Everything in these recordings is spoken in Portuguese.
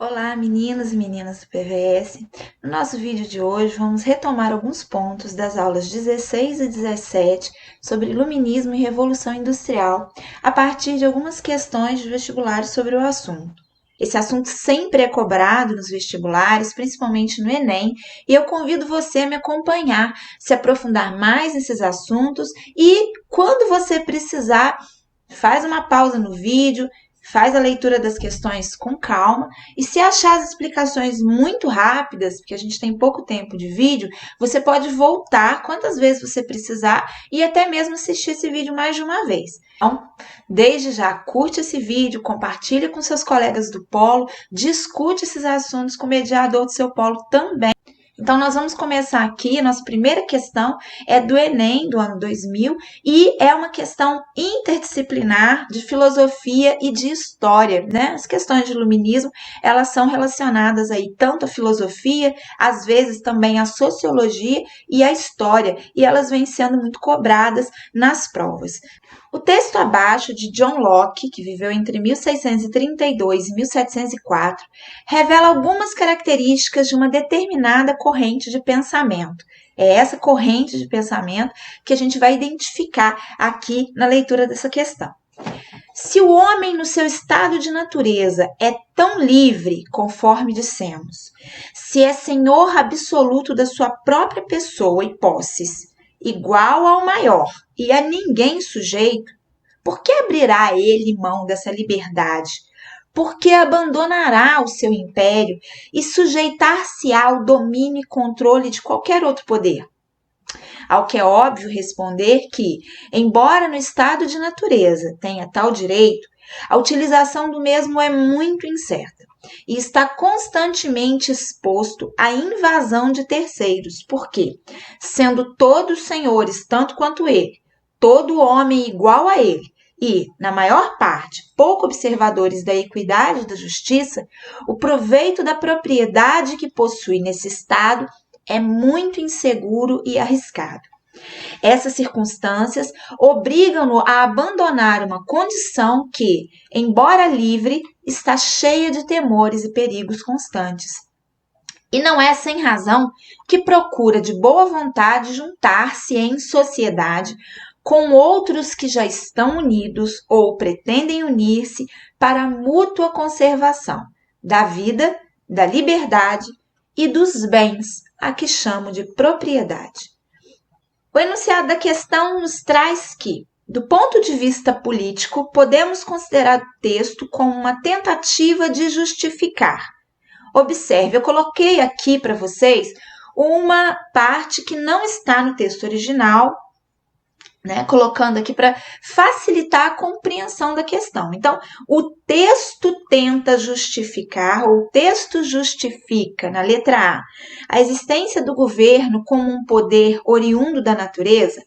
Olá, meninos e meninas do PVS. No nosso vídeo de hoje, vamos retomar alguns pontos das aulas 16 e 17 sobre iluminismo e revolução industrial, a partir de algumas questões de vestibulares sobre o assunto. Esse assunto sempre é cobrado nos vestibulares, principalmente no Enem, e eu convido você a me acompanhar, se aprofundar mais nesses assuntos e, quando você precisar, faz uma pausa no vídeo, faz a leitura das questões com calma e se achar as explicações muito rápidas, porque a gente tem pouco tempo de vídeo, você pode voltar quantas vezes você precisar e até mesmo assistir esse vídeo mais de uma vez. Então, desde já, curte esse vídeo, compartilha com seus colegas do polo, discute esses assuntos com o mediador do seu polo também. Então, nós vamos começar aqui, a nossa primeira questão é do Enem, do ano 2000, e é uma questão interdisciplinar de filosofia e de história, né? As questões de iluminismo, elas são relacionadas aí tanto à filosofia, às vezes também à sociologia e à história, e elas vêm sendo muito cobradas nas provas. O texto abaixo de John Locke, que viveu entre 1632 e 1704, revela algumas características de uma determinada corrente de pensamento. É essa corrente de pensamento que a gente vai identificar aqui na leitura dessa questão. Se o homem, no seu estado de natureza, é tão livre, conforme dissemos, se é senhor absoluto da sua própria pessoa e posses, igual ao maior e a ninguém sujeito, por que abrirá ele mão dessa liberdade? Por que abandonará o seu império e sujeitar-se-á ao domínio e controle de qualquer outro poder? Ao que é óbvio responder que, embora no estado de natureza tenha tal direito, a utilização do mesmo é muito incerta e está constantemente exposto à invasão de terceiros, porque, sendo todos senhores tanto quanto ele, todo homem igual a ele, e, na maior parte, pouco observadores da equidade e da justiça, o proveito da propriedade que possui nesse estado é muito inseguro e arriscado. Essas circunstâncias obrigam-no a abandonar uma condição que, embora livre, está cheia de temores e perigos constantes. E não é sem razão que procura de boa vontade juntar-se em sociedade com outros que já estão unidos ou pretendem unir-se para a mútua conservação da vida, da liberdade e dos bens a que chamo de propriedade. O enunciado da questão nos traz que, do ponto de vista político, podemos considerar o texto como uma tentativa de justificar. Observe, eu coloquei aqui para vocês uma parte que não está no texto original, né, colocando aqui para facilitar a compreensão da questão. Então, o texto tenta justificar, ou o texto justifica, na letra a existência do governo como um poder oriundo da natureza.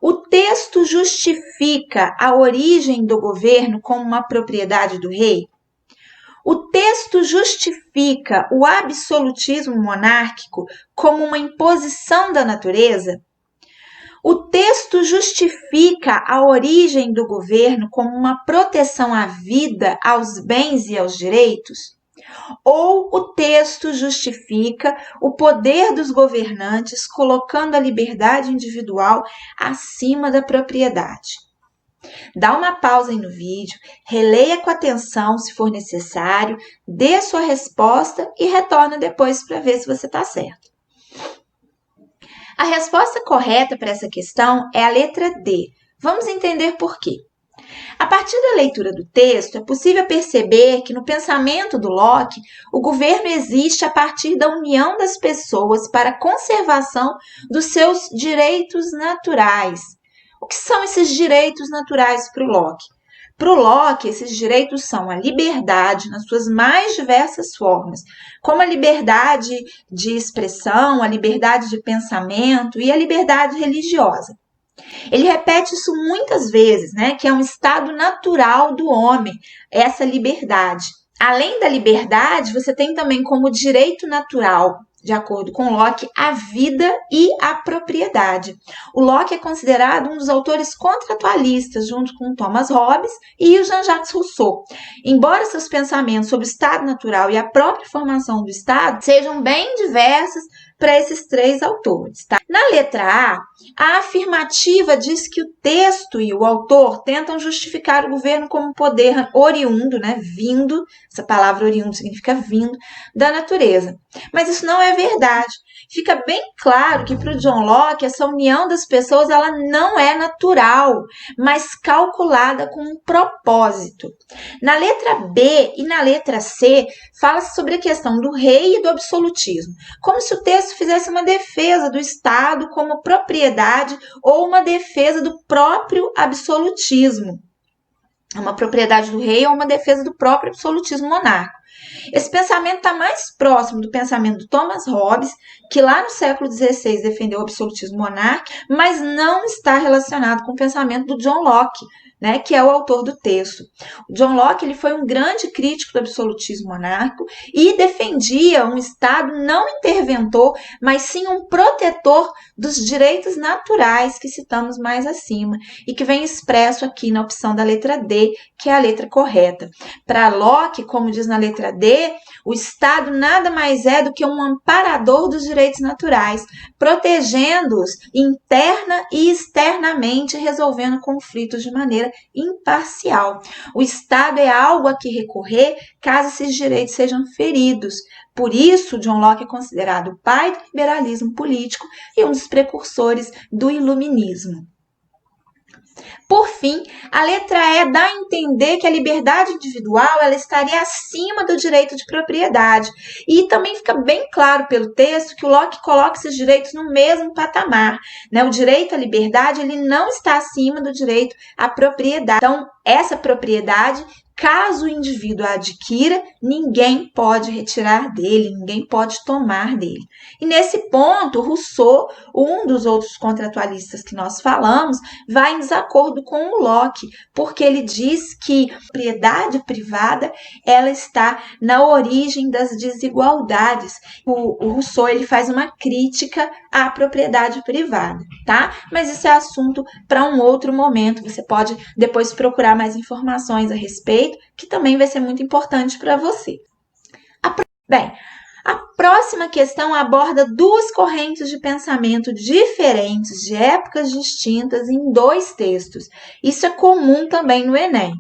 O texto justifica a origem do governo como uma propriedade do rei. O texto justifica o absolutismo monárquico como uma imposição da natureza. O texto justifica a origem do governo como uma proteção à vida, aos bens e aos direitos? Ou o texto justifica o poder dos governantes colocando a liberdade individual acima da propriedade? Dá uma pausa aí no vídeo, releia com atenção se for necessário, dê a sua resposta e retorna depois para ver se você está certo. A resposta correta para essa questão é a letra D. Vamos entender por quê. A partir da leitura do texto, é possível perceber que no pensamento do Locke, o governo existe a partir da união das pessoas para a conservação dos seus direitos naturais. O que são esses direitos naturais para o Locke? Para o Locke, esses direitos são a liberdade nas suas mais diversas formas, como a liberdade de expressão, a liberdade de pensamento e a liberdade religiosa. Ele repete isso muitas vezes, né, que é um estado natural do homem, essa liberdade. Além da liberdade, você tem também como direito natural, de acordo com Locke, a vida e a propriedade. O Locke é considerado um dos autores contratualistas, junto com Thomas Hobbes e o Jean-Jacques Rousseau. Embora seus pensamentos sobre o estado natural e a própria formação do estado sejam bem diversos para esses três autores. Tá? Na letra a afirmativa diz que o texto e o autor tentam justificar o governo como poder oriundo, né, vindo, essa palavra oriundo significa vindo, da natureza. Mas isso não é verdade. Fica bem claro que para o John Locke essa união das pessoas ela não é natural, mas calculada com um propósito. Na letra B e na letra C fala-se sobre a questão do rei e do absolutismo, como se o texto fizesse uma defesa do Estado como propriedade ou uma defesa do próprio absolutismo. Uma propriedade do rei ou uma defesa do próprio absolutismo monárquico. Esse pensamento está mais próximo do pensamento do Thomas Hobbes, que lá no século XVI defendeu o absolutismo monárquico, mas não está relacionado com o pensamento do John Locke, né, que é o autor do texto. O John Locke ele foi um grande crítico do absolutismo monárquico e defendia um Estado não interventor, mas sim um protetor dos direitos naturais que citamos mais acima e que vem expresso aqui na opção da letra D, que é a letra correta. Para Locke, como diz na letra D, o Estado nada mais é do que um amparador dos direitos naturais, protegendo-os interna e externamente, resolvendo conflitos de maneira imparcial. O Estado é algo a que recorrer caso esses direitos sejam feridos. Por isso, John Locke é considerado o pai do liberalismo político e um dos precursores do iluminismo. Por fim, a letra E dá a entender que a liberdade individual ela estaria acima do direito de propriedade. E também fica bem claro pelo texto que o Locke coloca esses direitos no mesmo patamar. Né? O direito à liberdade ele não está acima do direito à propriedade. Então, essa propriedade, caso o indivíduo a adquira, ninguém pode retirar dele, ninguém pode tomar dele. E nesse ponto, Rousseau, um dos outros contratualistas que nós falamos, vai em desacordo com o Locke, porque ele diz que a propriedade privada ela está na origem das desigualdades. O Rousseau ele faz uma crítica à propriedade privada, tá? Mas isso é assunto para um outro momento. Você pode depois procurar mais informações a respeito, que também vai ser muito importante para você. Bem, a próxima questão aborda duas correntes de pensamento diferentes, de épocas distintas, em dois textos. Isso é comum também no Enem.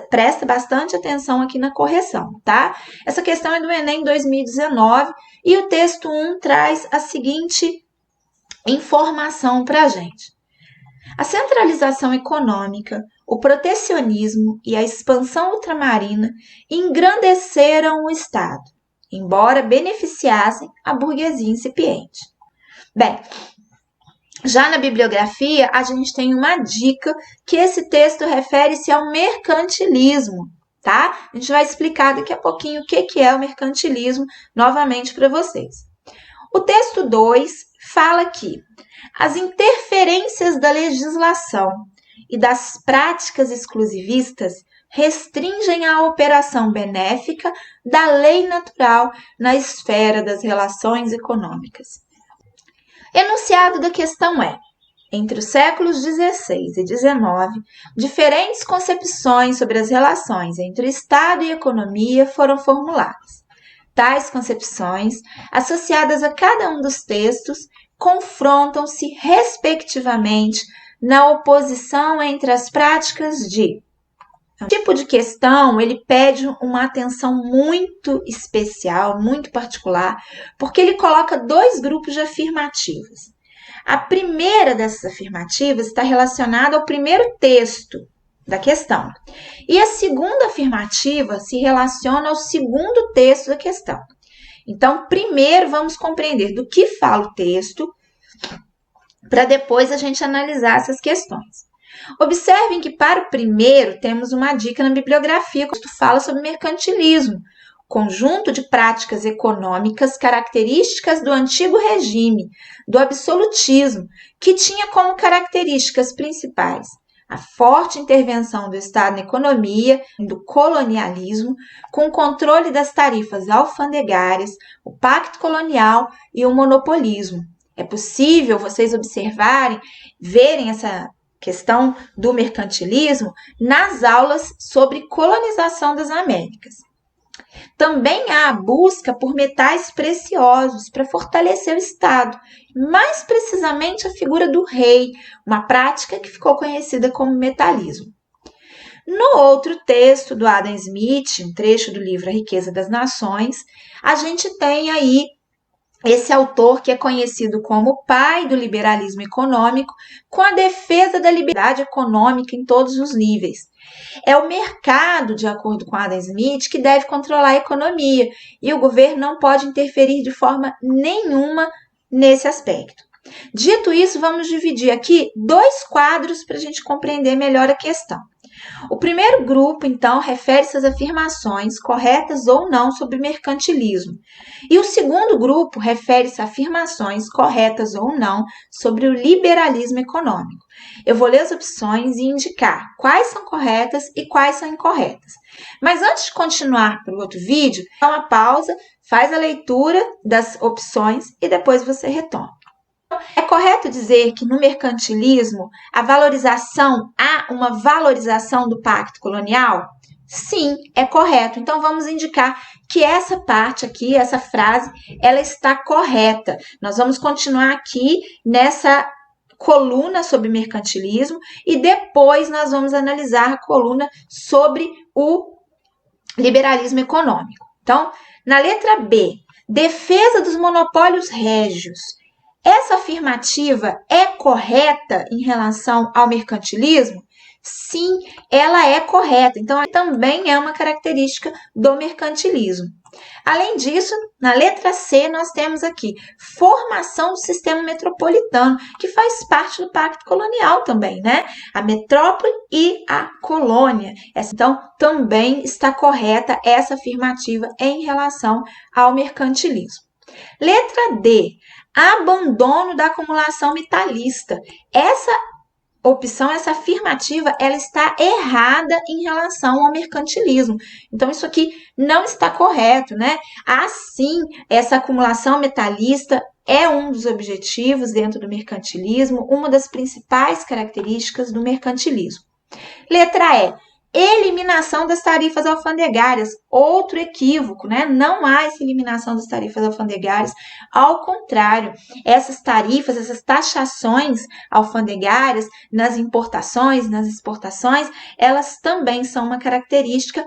Presta bastante atenção aqui na correção, tá? Essa questão é do Enem 2019 e o texto 1 traz a seguinte informação para a gente. A centralização econômica, o protecionismo e a expansão ultramarina engrandeceram o Estado, embora beneficiassem a burguesia incipiente. Bem, já na bibliografia, a gente tem uma dica que esse texto refere-se ao mercantilismo, tá? A gente vai explicar daqui a pouquinho o que é o mercantilismo novamente para vocês. O texto 2 fala que as interferências da legislação e das práticas exclusivistas restringem a operação benéfica da lei natural na esfera das relações econômicas. Enunciado da questão é: entre os séculos XVI e XIX, diferentes concepções sobre as relações entre Estado e economia foram formuladas. Tais concepções, associadas a cada um dos textos, confrontam-se respectivamente na oposição entre as práticas de... O tipo de questão, ele pede uma atenção muito especial, muito particular, porque ele coloca dois grupos de afirmativas. A primeira dessas afirmativas está relacionada ao primeiro texto da questão. E a segunda afirmativa se relaciona ao segundo texto da questão. Então, primeiro vamos compreender do que fala o texto, para depois a gente analisar essas questões. Observem que para o primeiro temos uma dica na bibliografia que fala sobre mercantilismo, conjunto de práticas econômicas características do antigo regime, do absolutismo, que tinha como características principais a forte intervenção do Estado na economia, do colonialismo, com o controle das tarifas alfandegárias, o pacto colonial e o monopolismo. É possível vocês observarem, verem essa questão do mercantilismo nas aulas sobre colonização das Américas. Também há a busca por metais preciosos para fortalecer o Estado, mais precisamente a figura do rei, uma prática que ficou conhecida como metalismo. No outro texto do Adam Smith, um trecho do livro A Riqueza das Nações, a gente tem aí esse autor que é conhecido como o pai do liberalismo econômico, com a defesa da liberdade econômica em todos os níveis. É o mercado, de acordo com Adam Smith, que deve controlar a economia e o governo não pode interferir de forma nenhuma nesse aspecto. Dito isso, vamos dividir aqui dois quadros para a gente compreender melhor a questão. O primeiro grupo, então, refere-se às afirmações corretas ou não sobre mercantilismo. E o segundo grupo refere-se a afirmações corretas ou não sobre o liberalismo econômico. Eu vou ler as opções e indicar quais são corretas e quais são incorretas. Mas antes de continuar para o outro vídeo, dá uma pausa, faz a leitura das opções e depois você retoma. É correto dizer que no mercantilismo há uma valorização do pacto colonial? Sim, é correto. Então vamos indicar que essa parte aqui, essa frase, ela está correta. Nós vamos continuar aqui nessa coluna sobre mercantilismo e depois nós vamos analisar a coluna sobre o liberalismo econômico. Então, na letra B, defesa dos monopólios régios. Essa afirmativa é correta em relação ao mercantilismo? Sim, ela é correta. Então, também é uma característica do mercantilismo. Além disso, na letra C, nós temos aqui formação do sistema metropolitano, que faz parte do pacto colonial também, né? A metrópole e a colônia. Então, também está correta essa afirmativa em relação ao mercantilismo. Letra D, abandono da acumulação metalista. Essa opção, essa afirmativa, ela está errada em relação ao mercantilismo. Então, isso aqui não está correto, né? Assim, essa acumulação metalista é um dos objetivos dentro do mercantilismo, uma das principais características do mercantilismo. Letra E, eliminação das tarifas alfandegárias, outro equívoco, né? Não há essa eliminação das tarifas alfandegárias, ao contrário, essas tarifas, essas taxações alfandegárias nas importações, nas exportações, elas também são uma característica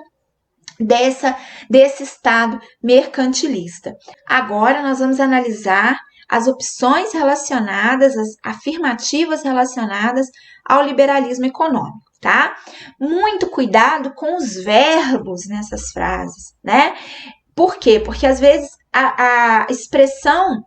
desse Estado mercantilista. Agora nós vamos analisar as opções relacionadas, as afirmativas relacionadas ao liberalismo econômico. Tá? Muito cuidado com os verbos nessas frases, né? Por quê? Porque às vezes a expressão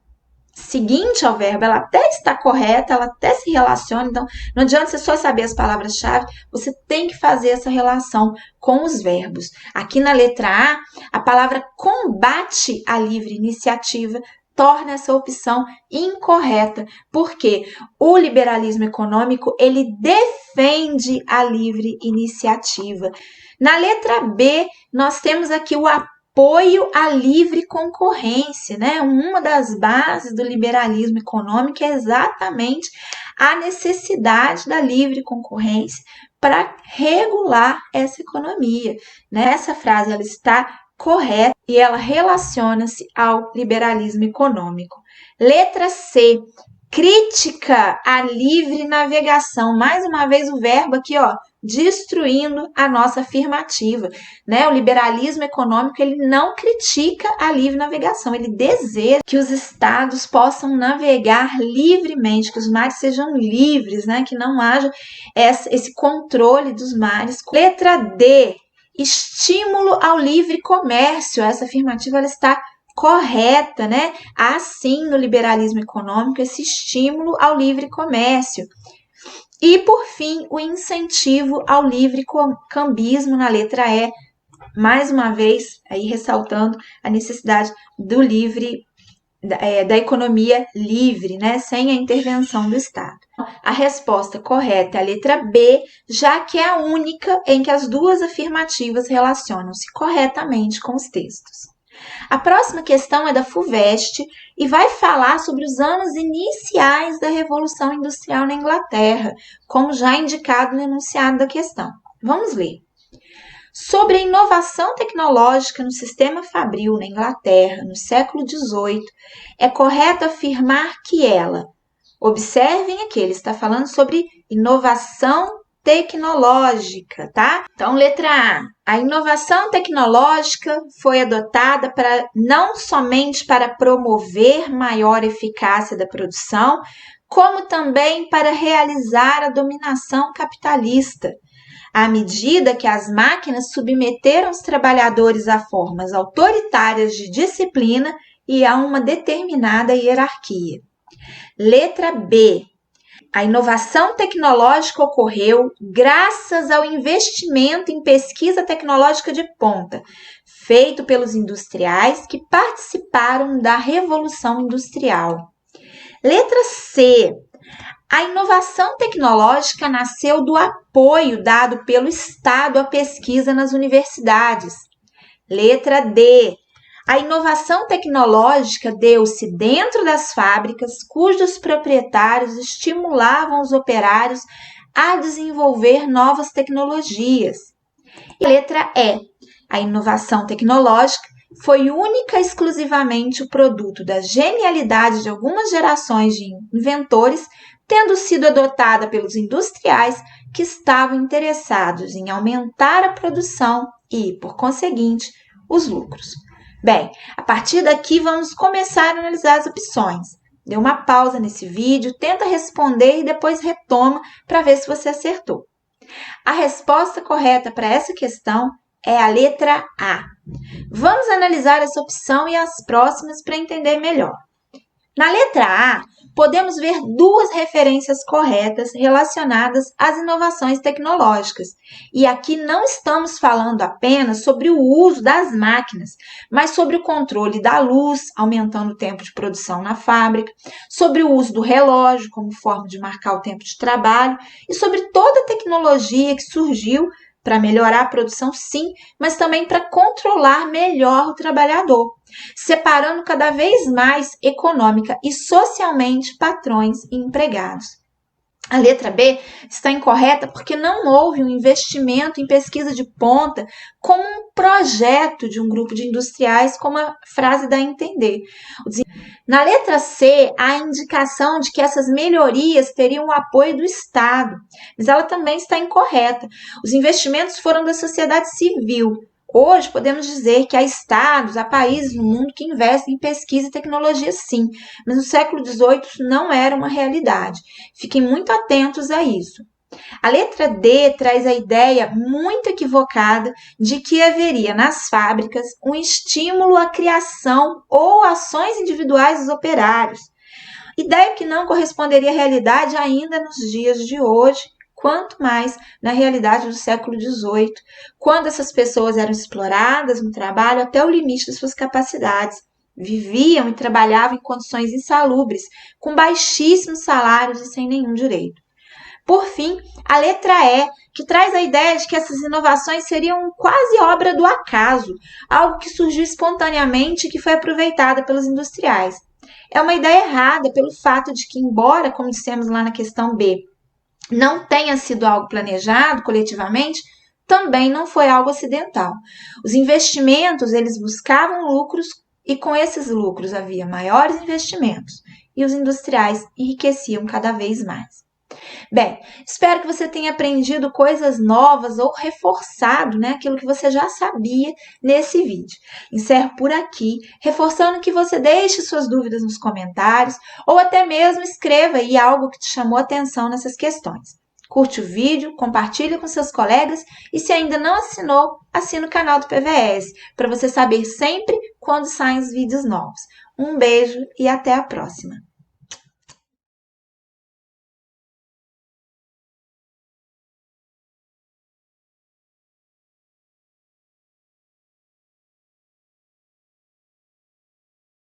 seguinte ao verbo, ela até está correta, ela até se relaciona, então não adianta você só saber as palavras-chave, você tem que fazer essa relação com os verbos. Aqui na letra a palavra combate a livre iniciativa torna essa opção incorreta, porque o liberalismo econômico, ele defende a livre iniciativa. Na letra B, nós temos aqui o apoio à livre concorrência, né? Uma das bases do liberalismo econômico é exatamente a necessidade da livre concorrência para regular essa economia, né? Essa frase, ela está correta e ela relaciona-se ao liberalismo econômico. Letra C, crítica à livre navegação. Mais uma vez o verbo aqui, ó, destruindo a nossa afirmativa, né? O liberalismo econômico, ele não critica a livre navegação, ele deseja que os estados possam navegar livremente, que os mares sejam livres, né? Que não haja esse controle dos mares. Letra D, estímulo ao livre comércio. Essa afirmativa, ela está correta, né? Há sim no liberalismo econômico esse estímulo ao livre comércio. E, por fim, o incentivo ao livre cambismo na letra E, mais uma vez, aí ressaltando a necessidade do livre da economia livre, né, sem a intervenção do Estado. A resposta correta é a letra B, já que é a única em que as duas afirmativas relacionam-se corretamente com os textos. A próxima questão é da FUVEST e vai falar sobre os anos iniciais da Revolução Industrial na Inglaterra, como já indicado no enunciado da questão. Vamos ler. Sobre a inovação tecnológica no sistema fabril na Inglaterra no século XVIII, é correto afirmar que ela, observem aqui, ele está falando sobre inovação tecnológica, tá? Então, letra A. A inovação tecnológica foi adotada não somente para promover maior eficácia da produção, como também para realizar a dominação capitalista. À medida que as máquinas submeteram os trabalhadores a formas autoritárias de disciplina e a uma determinada hierarquia. Letra B. A inovação tecnológica ocorreu graças ao investimento em pesquisa tecnológica de ponta, feito pelos industriais que participaram da Revolução Industrial. Letra C. A inovação tecnológica nasceu do apoio dado pelo Estado à pesquisa nas universidades. Letra D. A inovação tecnológica deu-se dentro das fábricas cujos proprietários estimulavam os operários a desenvolver novas tecnologias. E letra E. A inovação tecnológica foi única e exclusivamente o produto da genialidade de algumas gerações de inventores, tendo sido adotada pelos industriais que estavam interessados em aumentar a produção e, por conseguinte, os lucros. Bem, a partir daqui vamos começar a analisar as opções. Dê uma pausa nesse vídeo, tenta responder e depois retoma para ver se você acertou. A resposta correta para essa questão é a letra A. Vamos analisar essa opção e as próximas para entender melhor. Na letra A, podemos ver duas referências corretas relacionadas às inovações tecnológicas. E aqui não estamos falando apenas sobre o uso das máquinas, mas sobre o controle da luz, aumentando o tempo de produção na fábrica, sobre o uso do relógio como forma de marcar o tempo de trabalho e sobre toda a tecnologia que surgiu para melhorar a produção, sim, mas também para controlar melhor o trabalhador, separando cada vez mais econômica e socialmente patrões e empregados. A letra B está incorreta porque não houve um investimento em pesquisa de ponta como um projeto de um grupo de industriais, como a frase dá a entender. Na letra C, há a indicação de que essas melhorias teriam o apoio do Estado, mas ela também está incorreta. Os investimentos foram da sociedade civil. Hoje, podemos dizer que há estados, há países no mundo que investem em pesquisa e tecnologia, sim, mas no século XVIII isso não era uma realidade. Fiquem muito atentos a isso. A letra D traz a ideia muito equivocada de que haveria nas fábricas um estímulo à criação ou ações individuais dos operários. Ideia que não corresponderia à realidade ainda nos dias de hoje, quanto mais na realidade do século XVIII, quando essas pessoas eram exploradas no trabalho até o limite das suas capacidades, viviam e trabalhavam em condições insalubres, com baixíssimos salários e sem nenhum direito. Por fim, a letra E, que traz a ideia de que essas inovações seriam quase obra do acaso, algo que surgiu espontaneamente e que foi aproveitada pelos industriais. É uma ideia errada pelo fato de que, embora, como dissemos lá na questão B, não tenha sido algo planejado coletivamente, também não foi algo acidental. Os investimentos, eles buscavam lucros e com esses lucros havia maiores investimentos e os industriais enriqueciam cada vez mais. Bem, espero que você tenha aprendido coisas novas ou reforçado, aquilo que você já sabia nesse vídeo. Encerro por aqui, reforçando que você deixe suas dúvidas nos comentários ou até mesmo escreva aí algo que te chamou a atenção nessas questões. Curte o vídeo, compartilhe com seus colegas e se ainda não assinou, assine o canal do PVS para você saber sempre quando saem os vídeos novos. Um beijo e até a próxima!